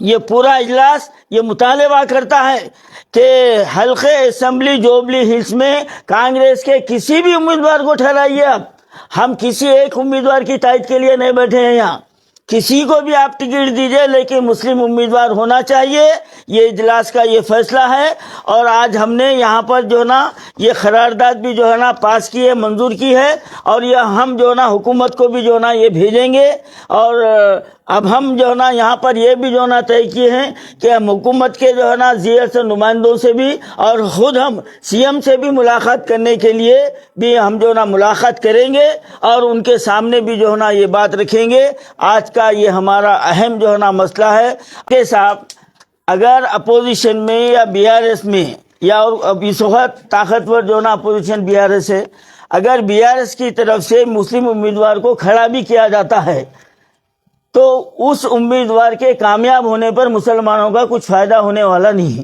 یہ پورا اجلاس یہ مطالبہ کرتا ہے کہ حلقے اسمبلی جوبلی ہلز میں کانگریس کے کسی بھی امیدوار کو ٹھہرائیے آپ. ہم کسی ایک امیدوار کی تائید کے لیے نہیں بیٹھے ہیں یہاں. کسی کو بھی آپ ٹکٹ دیجئے لیکن مسلم امیدوار ہونا چاہیے. یہ اجلاس کا یہ فیصلہ ہے. اور آج ہم نے یہاں پر جو ہے نا یہ قرارداد بھی جو ہے نا پاس کی ہے, منظور کی ہے, اور یہ ہم جو ہے نا حکومت کو بھی جو ہے نا یہ بھیجیں گے. اور اب ہم جو ہے نا یہاں پر یہ بھی جو ہے نا طے کیے ہیں کہ ہم حکومت کے جو ہے نا زیر سے نمائندوں سے بھی اور خود ہم سی ایم سے بھی ملاقات کرنے کے لیے بھی ہم جو ہے نا ملاقات کریں گے اور ان کے سامنے بھی جو ہے نا یہ بات رکھیں گے. آج کا یہ ہمارا اہم جو ہے نا مسئلہ ہے کہ صاحب اگر اپوزیشن میں یا بی آر ایس میں یا اب اس وقت طاقتور جو ہے نا اپوزیشن بی آر ایس ہے, اگر بی آر ایس کی طرف سے مسلم امیدوار کو کھڑا بھی کیا جاتا ہے تو اس امیدوار کے کامیاب ہونے پر مسلمانوں کا کچھ فائدہ ہونے والا نہیں ہے,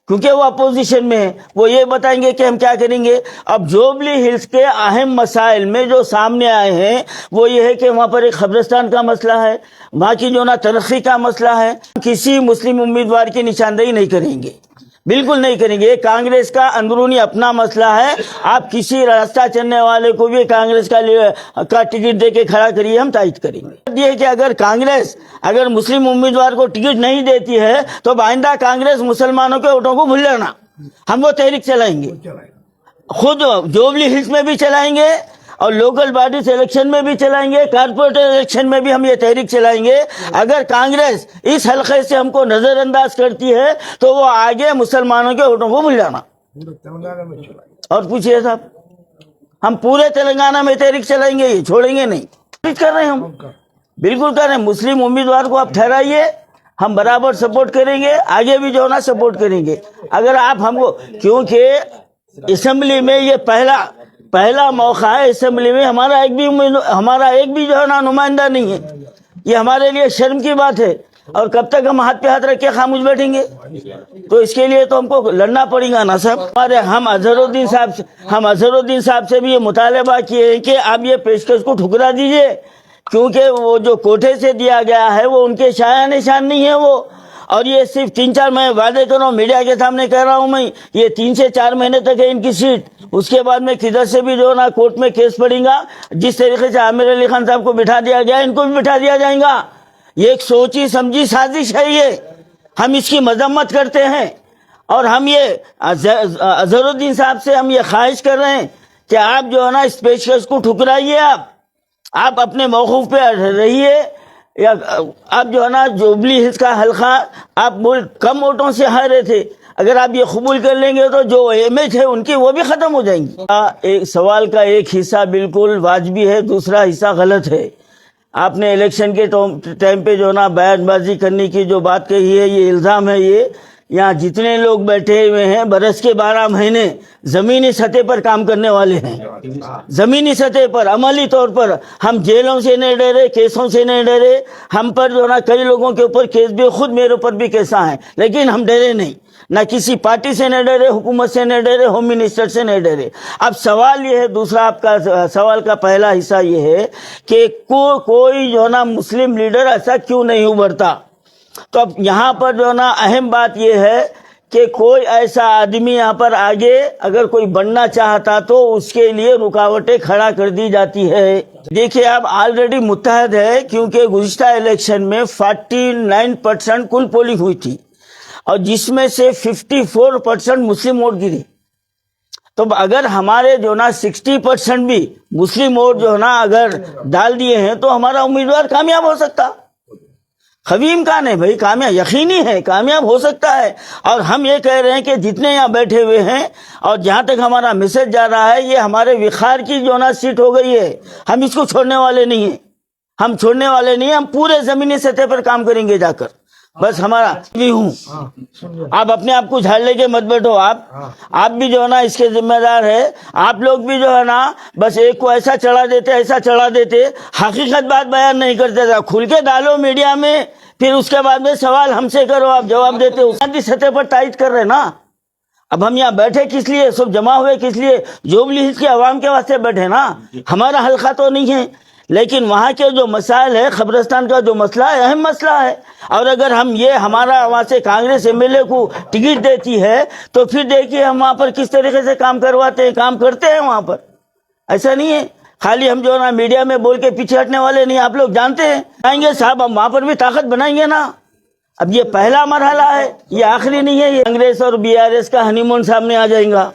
کیونکہ وہ اپوزیشن میں ہے. وہ یہ بتائیں گے کہ ہم کیا کریں گے. اب جوبلی ہلز کے اہم مسائل میں جو سامنے آئے ہیں وہ یہ ہے کہ وہاں پر ایک قبرستان کا مسئلہ ہے, وہاں کی جو نا ترقی کا مسئلہ ہے. کسی مسلم امیدوار کی نشاندہی نہیں کریں گے, بالکل نہیں کریں گے. یہ کانگریس کا اندرونی اپنا مسئلہ ہے. آپ کسی راستہ چلنے والے کو بھی کانگریس کا ٹکٹ دے کے کھڑا کریے, ہم تائید کریں گے. یہ کہ اگر کانگریس اگر مسلم امیدوار کو ٹکٹ نہیں دیتی ہے تو آئندہ کانگریس مسلمانوں کے ووٹوں کو بھول لینا. ہم وہ تحریک چلائیں گے, خود جوبلی ہلز میں بھی چلائیں گے اور لوکل باڈیز الیکشن میں بھی چلائیں گے, کارپوریٹ الیکشن میں بھی ہم یہ تحریک چلائیں گے. اگر کانگریس اس حلقے سے ہم کو نظر انداز کرتی ہے تو وہ آگے مسلمانوں کے ووٹوں کو بھول جانا. اور پوچھئے صاحب, ہم پورے تلنگانہ میں تحریک چلائیں گے, یہ چھوڑیں گے نہیں. کر رہے ہیں ہم, بالکل کر رہے ہیں. مسلم امیدوار کو آپ ٹھہرائیے, ہم برابر سپورٹ کریں گے, آگے بھی جو ہے نا سپورٹ کریں گے. اگر آپ ہم کو, کیونکہ اسمبلی میں یہ پہلا موقع ہے, اسمبلی میں ہمارا ایک بھی جو ہے نا نمائندہ نہیں ہے. یہ ہمارے لیے شرم کی بات ہے. اور کب تک ہم ہاتھ پہ ہاتھ رکھ کے خاموش بیٹھیں گے؟ تو اس کے لیے تو ہم کو لڑنا پڑے گا نا صاحب. ہم اظہر الدین صاحب سے بھی یہ مطالبہ کیے ہیں کہ آپ یہ پیشکش کو ٹھکرا دیجئے, کیونکہ وہ جو کوٹے سے دیا گیا ہے وہ ان کے شایع نشان نہیں ہے وہ. اور یہ صرف 3-4 میں وعدے کر رہا ہوں, میڈیا کے سامنے کہہ رہا ہوں میں, یہ 3 سے 4 مہینے تک ہے ان کی سیٹ. اس کے بعد میں کدھر سے بھی جو ہے نا کورٹ میں کیس پڑیں گا. جس طریقے سے عامر علی خان صاحب کو بٹھا دیا گیا, ان کو بھی بٹھا دیا جائے گا. یہ ایک سوچی سمجھی سازش ہے یہ, ہم اس کی مذمت کرتے ہیں. اور ہم یہ اظہر الدین صاحب سے ہم یہ خواہش کر رہے ہیں کہ آپ جو ہے نا اس پیشکش کو ٹھکرائیے, آپ اپنے موقف پہ رہیے. یا آپ جو ہے نا جوبلی ہلز کا حلقہ آپ کم ووٹوں سے ہارے تھے, اگر آپ یہ قبول کر لیں گے تو جو امیج ہے ان کی وہ بھی ختم ہو جائیں گی. ایک سوال کا ایک حصہ بالکل واجبی ہے, دوسرا حصہ غلط ہے. آپ نے الیکشن کے ٹائم پہ جو ہے نا بیان بازی کرنے کی جو بات کہی ہے, یہ الزام ہے. یہ یہاں جتنے لوگ بیٹھے ہوئے ہیں برس کے 12 مہینے زمینی سطح پر کام کرنے والے ہیں, زمینی سطح پر عملی طور پر. ہم جیلوں سے نہیں ڈرے, کیسوں سے نہیں ڈرے. ہم پر جو ہے نا کئی لوگوں کے اوپر کیس بھی, خود میرے اوپر بھی کیساں ہیں, لیکن ہم ڈرے نہیں. نہ کسی پارٹی سے نہیں ڈرے, حکومت سے نہیں ڈرے, ہوم منسٹر سے نہیں ڈرے. اب سوال یہ ہے, دوسرا آپ کا سوال کا پہلا حصہ یہ ہے کہ کوئی جو ہے نا مسلم لیڈر ایسا کیوں نہیں ابھرتا. تو اب یہاں پر جو ہے نا اہم بات یہ ہے کہ کوئی ایسا آدمی یہاں پر آگے اگر کوئی بننا چاہتا تو اس کے لیے رکاوٹیں کھڑا کر دی جاتی ہے. دیکھیے اب آلریڈی متحد ہے, کیونکہ گزشتہ الیکشن میں 49% کل پولنگ ہوئی تھی اور جس میں سے 54% مسلم ووٹ گری. تو اگر ہمارے جو نا 60% بھی مسلم ووٹ جو ہے نا اگر ڈال دیے ہیں تو ہمارا امیدوار کامیاب ہو سکتا. خویم کان ہے بھائی, کامیاب یقینی ہے, کامیاب ہو سکتا ہے. اور ہم یہ کہہ رہے ہیں کہ جتنے یہاں بیٹھے ہوئے ہیں اور جہاں تک ہمارا میسج جا رہا ہے, یہ ہمارے وقار کی جو نا سیٹ ہو گئی ہے. ہم اس کو چھوڑنے والے نہیں ہیں, ہم پورے زمینی سطح پر کام کریں گے جا کر. بس ہمارا بھی ہوں, آپ اپنے آپ کو جھاڑ لے کے مت بیٹھو. آپ بھی جو ہے نا اس کے ذمہ دار ہے. آپ لوگ بھی جو ہے نا بس ایک کو ایسا چڑھا دیتے, حقیقت بات بیان نہیں کرتے تھا. کھل کے ڈالو میڈیا میں, پھر اس کے بعد میں سوال ہم سے کرو, آپ جواب دیتے ہو. سطح پر تائید کر رہے نا. اب ہم یہاں بیٹھے کس لیے, سب جمع ہوئے کس لیے؟ جوبلی ہلز کے عوام کے واسطے بیٹھے نا, ہمارا حلقہ تو نہیں ہے. لیکن وہاں کے جو مسائل ہے قبرستان کا جو مسئلہ ہے اہم مسئلہ ہے. اور اگر ہم یہ ہمارا وہاں سے کانگریس ایم ایل اے کو ٹکٹ دیتی ہے تو پھر دیکھیے ہم وہاں پر کس طریقے سے کام کرواتے ہیں, کام کرتے ہیں وہاں پر. ایسا نہیں ہے خالی ہم جو ہے نا میڈیا میں بول کے پیچھے ہٹنے والے نہیں, آپ لوگ جانتے ہیں. آئیں گے صاحب, ہم وہاں پر بھی طاقت بنائیں گے نا. اب یہ پہلا مرحلہ ہے, یہ آخری نہیں ہے. یہ کانگریس اور بی آر ایس کا ہنی مون سامنے آ جائیں گا.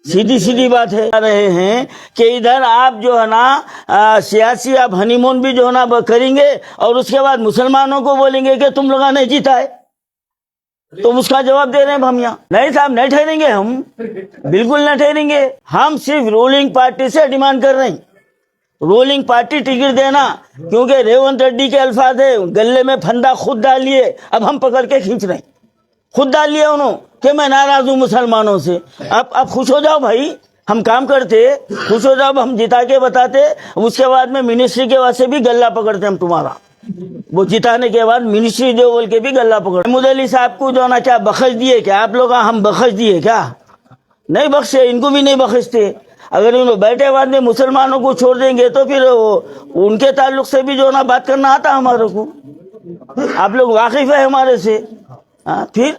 سیدھی بات ہے. رہے ہیں کہ ادھر آپ جو ہے نا سیاسی آپ ہنی مون بھی جو ہے نا کریں گے اور اس کے بعد مسلمانوں کو بولیں گے کہ تم لوگوں نے جیتا ہے. تو اس کا جواب دے رہے ہیں ہم یہاں. نہیں صاحب, نہیں ٹھہریں گے ہم, بالکل نہ ٹھہریں گے. ہم صرف رولنگ پارٹی سے ڈیمانڈ کر رہے ہیں, رولنگ پارٹی ٹکٹ دینا. کیونکہ ریونت ریڈی کے الفاظ ہے, گلے میں پھندا خود ڈالیے. اب ہم پکڑ کے کھینچ رہے ہیں, خود ڈال لیا انہوں کہ میں ناراض ہوں مسلمانوں سے. اب خوش ہو جاؤ بھائی, ہم کام کرتے, خوش ہو جاؤ, ہم جتا کے بتاتے. اس کے بعد میں منسٹری کے واسطے بھی گلہ پکڑتے ہم تمہارا. وہ جتانے کے بعد منسٹری دو بول کے بھی گلہ پکڑ. محمود علی صاحب کو جو نا کیا بخش دیے کیا آپ لوگ؟ ہم بخش دیے کیا؟ نہیں بخشے, ان کو بھی نہیں بخشتے. اگر انہوں بیٹھے بعد میں مسلمانوں کو چھوڑ دیں گے تو پھر ان کے تعلق سے بھی جو نا بات کرنا آتا ہمارے کو. آپ لوگ واقف ہے ہمارے سے. پھر